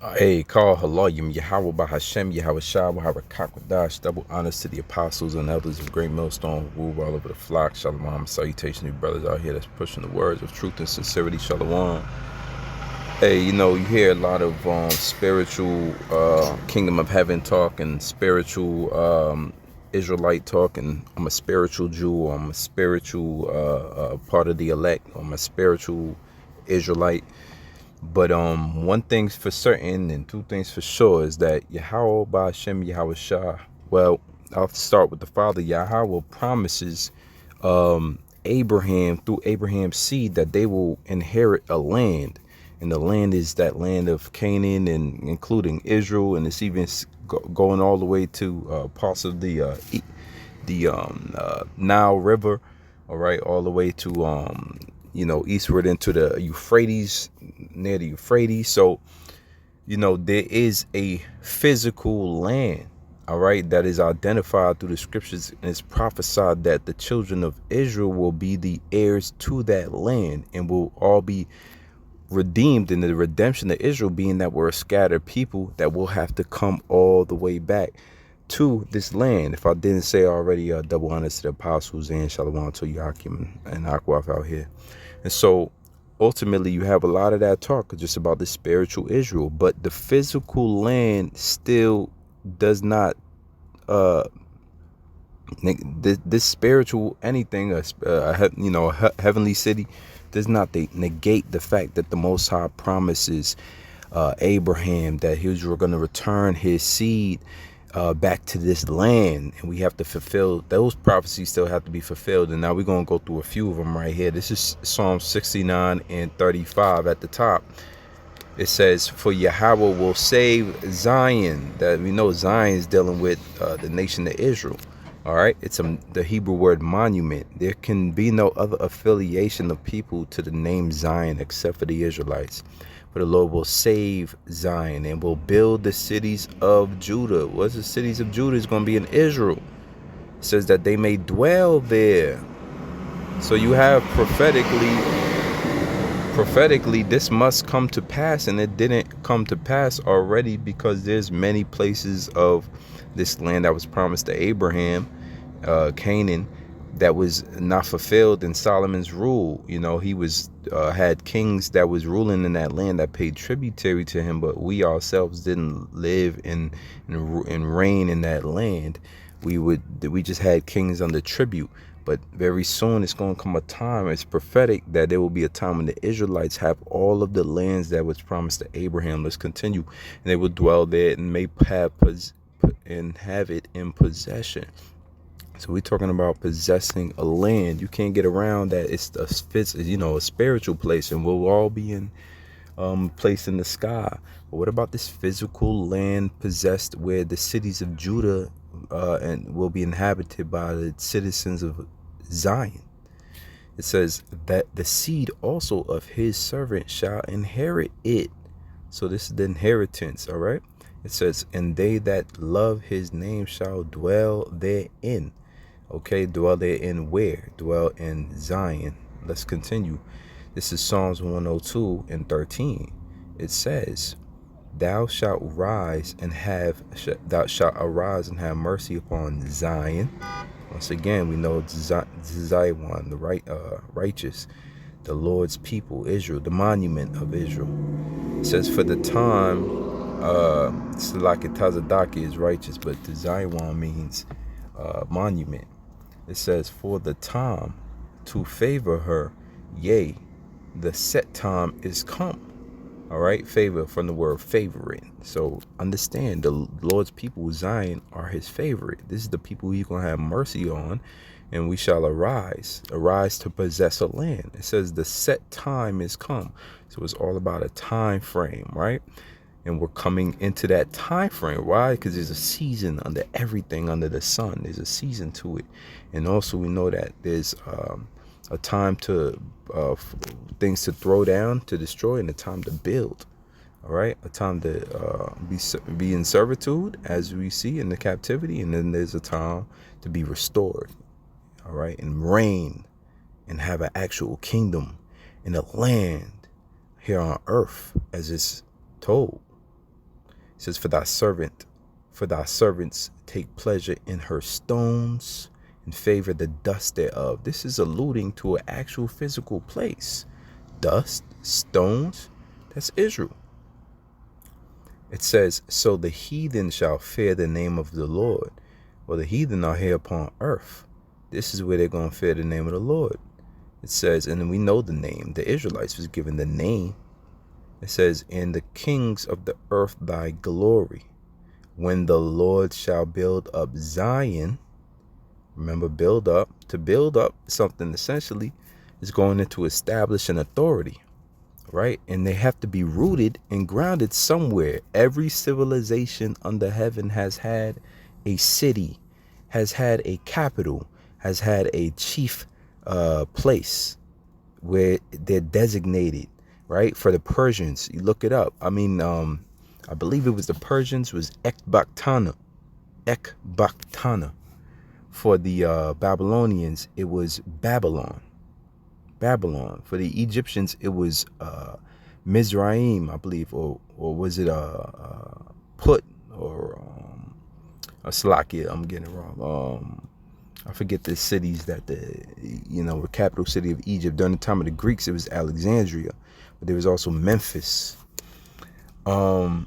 Hey, call Halayim, Yahweh Bahashem, Yahweh Shah, Yahweh Kakwadash, double honors to the apostles and elders of Great Millstone, who rule all over the flock. Shalom, salutation to you brothers out here that's pushing the words of truth and sincerity. Shalom. Hey, you hear a lot of spiritual kingdom of heaven talk and spiritual Israelite talk, and I'm a spiritual Jew, or I'm a spiritual part of the elect, or I'm a spiritual Israelite. But one thing's for certain and two things for sure is that Yahweh Ba'Shem Yahweh Shah. Well, I'll start with the father. Yahweh promises Abraham, through Abraham's seed, that they will inherit a land. And the land is that land of Canaan, and including Israel, and it's even going all the way to parts of the Nile River, all right, all the way to eastward into the Euphrates, near the Euphrates. So there is a physical land, all right, that is identified through the scriptures, and it's prophesied that the children of Israel will be the heirs to that land and will all be redeemed in the redemption of Israel, being that we're a scattered people that will have to come all the way back to this land. If I didn't say already, double honors to the apostles and shalom to Yakim and Akwaf out here. And so ultimately you have a lot of that talk just about the spiritual Israel, but the physical land still does not this spiritual anything, a heavenly city does not negate the fact that the Most High promises Abraham that he was going to return his seed back to this land, and we have to fulfill those prophecies. Still have to be fulfilled, and now we're going to go through a few of them right here. This is Psalm 69 and 35 at the top. It says, for Yahweh will save Zion. That we know Zion is dealing with the nation of Israel. All right, it's the Hebrew word monument. There can be no other affiliation of people to the name Zion except for the Israelites. For the Lord will save Zion and will build the cities of Judah. What's the cities of Judah? Is going to be in Israel. It says that they may dwell there. So you have prophetically this must come to pass, and it didn't come to pass already, because there's many places of this land that was promised to Abraham, Canaan, that was not fulfilled in Solomon's rule. He was had kings that was ruling in that land that paid tributary to him, but we ourselves didn't live and reign in that land. We just had kings under tribute. But very soon it's going to come a time, it's prophetic, that there will be a time when the Israelites have all of the lands that was promised to Abraham. Let's continue. And they will dwell there and may have it in possession. So we're talking about possessing a land. You can't get around that. It's a spiritual place, and we'll all be in place in the sky. But what about this physical land possessed, where the cities of Judah and will be inhabited by the citizens of Zion? It says that the seed also of his servant shall inherit it. So this is the inheritance, all right? It says, and they that love his name shall dwell therein. Okay, dwell therein where? Dwell in Zion. Let's continue. This is Psalms 102 and 13. It says, thou shalt arise and have mercy upon Zion. Once again, we know Zion, the righteous, the Lord's people, Israel, the monument of Israel. It says, for the time, Salaki Tazadaki is righteous, but the Zion means monument. It says, for the time to favor her, yea, the set time is come. All right, favor from the word favorite. So understand, the Lord's people, Zion, are his favorite. This is the people he's going to have mercy on, and we shall arise to possess a land. It says the set time is come. So it's all about a time frame, right? And we're coming into that time frame. Why? Because there's a season under everything under the sun. There's a season to it. And also we know that there's a time to things to throw down, to destroy, and a time to build. All right, a time to be in servitude, as we see in the captivity, and then there's a time to be restored. All right, and reign and have an actual kingdom in a land here on earth, as it's told. It says, for thy servants take pleasure in her stones and favor the dust thereof. This is alluding to an actual physical place. Dust, stones, that's Israel. It says, so the heathen shall fear the name of the Lord. Well, the heathen are here upon earth. This is where they're going to fear the name of the Lord. It says, and we know the name. The Israelites was given the name. It says, in the kings of the earth thy glory. When the Lord shall build up Zion. Remember, build up. To build up something essentially is going into establish an authority. Right? And they have to be rooted and grounded somewhere. Every civilization under heaven has had a city, has had a capital, has had a chief place where they're designated, right? For the Persians, you look it up. I mean, I believe it was the Persians was Ekbaktana. For the Babylonians, it was Babylon. For the Egyptians, it was Mizraim, I believe, or was it Put or Slakia? I'm getting it wrong. I forget the cities that the capital city of Egypt. During the time of the Greeks, it was Alexandria, but there was also Memphis. For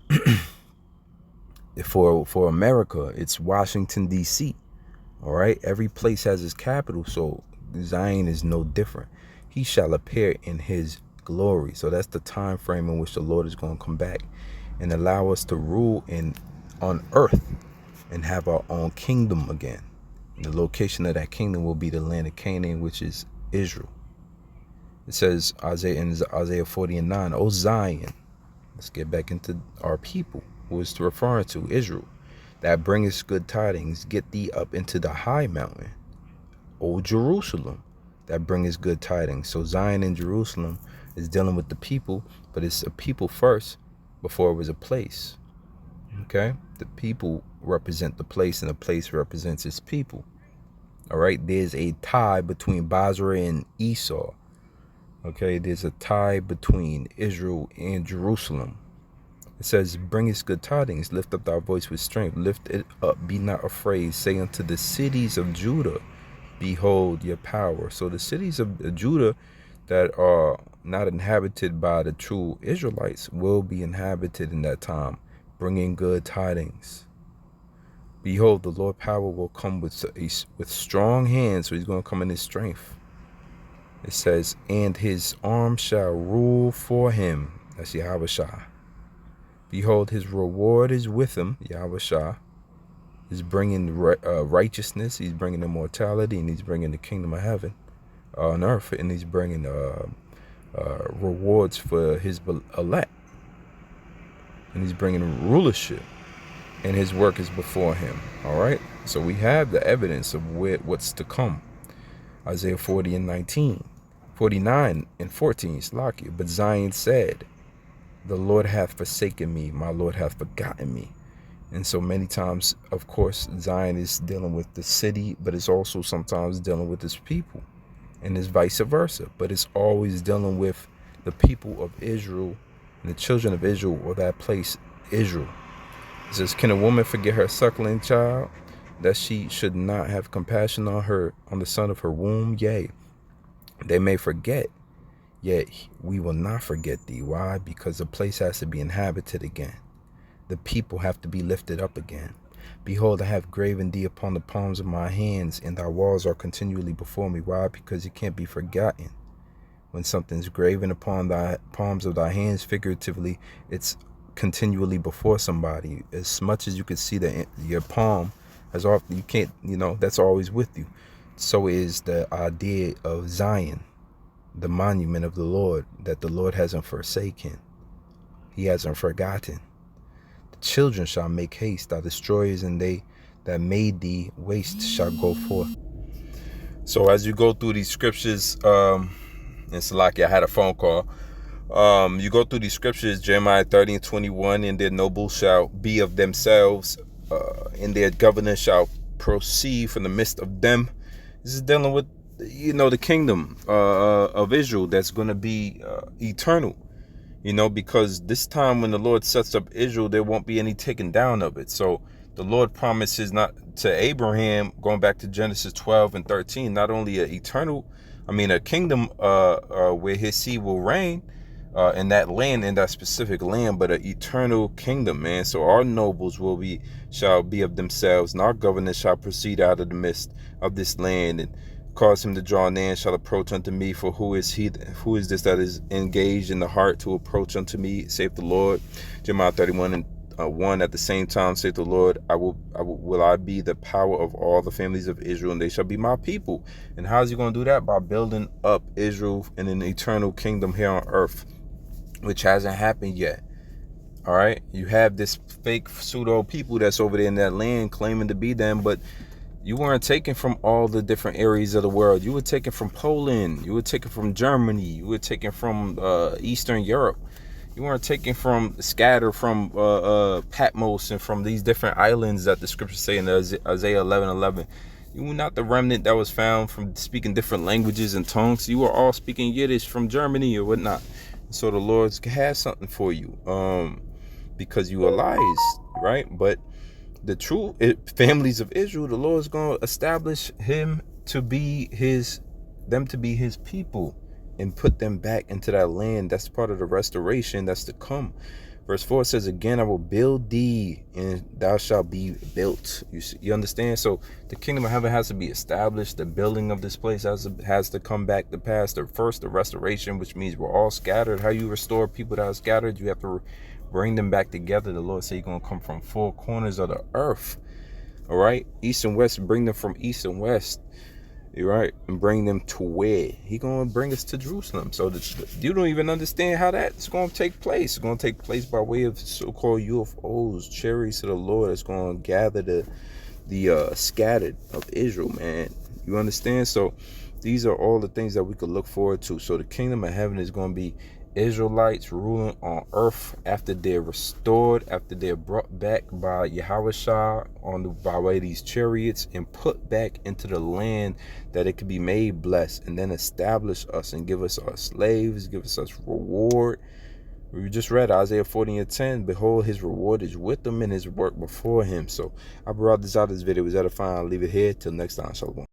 America, it's Washington D.C. All right, every place has its capital, so Zion is no different. He shall appear in his glory. So that's the time frame in which the Lord is going to come back and allow us to rule on earth and have our own kingdom again. And the location of that kingdom will be the land of Canaan, which is Israel. It says in Isaiah 40:9, O Zion, let's get back into our people, who is referring to Israel, that bringeth good tidings, get thee up into the high mountain. O Jerusalem, that bringeth good tidings. So Zion and Jerusalem is dealing with the people, but it's a people first before it was a place. Okay? The people represent the place, and the place represents its people. All right? There's a tie between Basra and Esau. Okay? There's a tie between Israel and Jerusalem. It says, bring us good tidings, lift up thy voice with strength, lift it up, be not afraid, say unto the cities of Judah, behold your power. So the cities of Judah that are not inhabited by the true Israelites will be inhabited in that time, bringing good tidings. Behold, the Lord power will come with strong hands, so he's going to come in his strength. It says, and his arm shall rule for him. That's Yahweh. Behold, his reward is with him. Yahweh is bringing righteousness. He's bringing immortality, and he's bringing the kingdom of heaven on earth, and he's bringing rewards for his elect, and he's bringing rulership, and his work is before him. All right, so we have the evidence of what's to come. Isaiah 40:19, 49:14, Slakia. But Zion said, the Lord hath forsaken me, my Lord hath forgotten me. And so many times, of course, Zion is dealing with the city, but it's also sometimes dealing with its people, and it's vice versa. But it's always dealing with the people of Israel and the children of Israel, or that place, Israel. It says, can a woman forget her suckling child, that she should not have compassion on the son of her womb? Yea, they may forget, yet we will not forget thee. Why? Because the place has to be inhabited again. The people have to be lifted up again. Behold, I have graven thee upon the palms of my hands, and thy walls are continually before me. Why? Because it can't be forgotten. When something's graven upon thy palms of thy hands, figuratively, it's continually before somebody. As much as you can see that your palm, as often you can't, that's always with you. So is the idea of Zion, the monument of the Lord, that the Lord hasn't forsaken. He hasn't forgotten. The children shall make haste, thy destroyers, and they that made thee waste shall go forth. So as you go through these scriptures, it's like I had a phone call. You go through these scriptures, Jeremiah 30:21, and their nobles shall be of themselves, and their governor shall proceed from the midst of them. This is dealing with, the kingdom of Israel that's going to be eternal. because this time when the Lord sets up Israel, there won't be any taking down of it. So the Lord promises not to Abraham, going back to Genesis 12 and 13, not only a kingdom where his seed will reign in that land, in that specific land, but an eternal kingdom, man. So our nobles shall be of themselves, and our governors shall proceed out of the midst of this land, and cause him to draw near, and shall approach unto me. For who is this that is engaged in the heart to approach unto me, saith the Lord? Jeremiah 31 and 1. At the same time, saith the Lord, will I be the power of all the families of Israel, and they shall be my people. And how is he going to do that? By building up Israel in an eternal kingdom here on earth, which hasn't happened yet. All right, you have this fake pseudo people that's over there in that land claiming to be them, but you weren't taken from all the different areas of the world. You were taken from Poland. You were taken from Germany. You were taken from Eastern Europe. You weren't taken scattered from Patmos and from these different islands that the scriptures say in Isaiah 11:11. You were not the remnant that was found from speaking different languages and tongues. You were all speaking Yiddish from Germany or whatnot. So the Lord has something for you, because you are lies, right? But the true families of Israel, the Lord is going to establish them to be his people and put them back into that land. That's part of the restoration that's to come. Verse 4 says, again, I will build thee, and thou shalt be built. You understand? So the kingdom of heaven has to be established. The building of this place has to come back to pass. The restoration, which means we're all scattered. How you restore people that are scattered? You have to bring them back together. The Lord said you're going to come from 4 corners of the earth. All right? East and west, bring them from east and west. You're right, and bring them to where? He going to bring us to Jerusalem. So you don't even understand how that's going to take place. It's going to take place by way of so-called UFOs, chariots of the Lord. That's going to gather the scattered of Israel, man. You understand? So these are all the things that we could look forward to. So the kingdom of heaven is going to be Israelites ruling on earth after they're restored, after they're brought back by Yahweh by way of these chariots and put back into the land, that it could be made blessed, and then establish us and give us our slaves, give us reward. We just read Isaiah 40 and 10. Behold, his reward is with him and his work before him. So I brought this out of this video. It was edifying. I'll leave it here till next time. Shalom.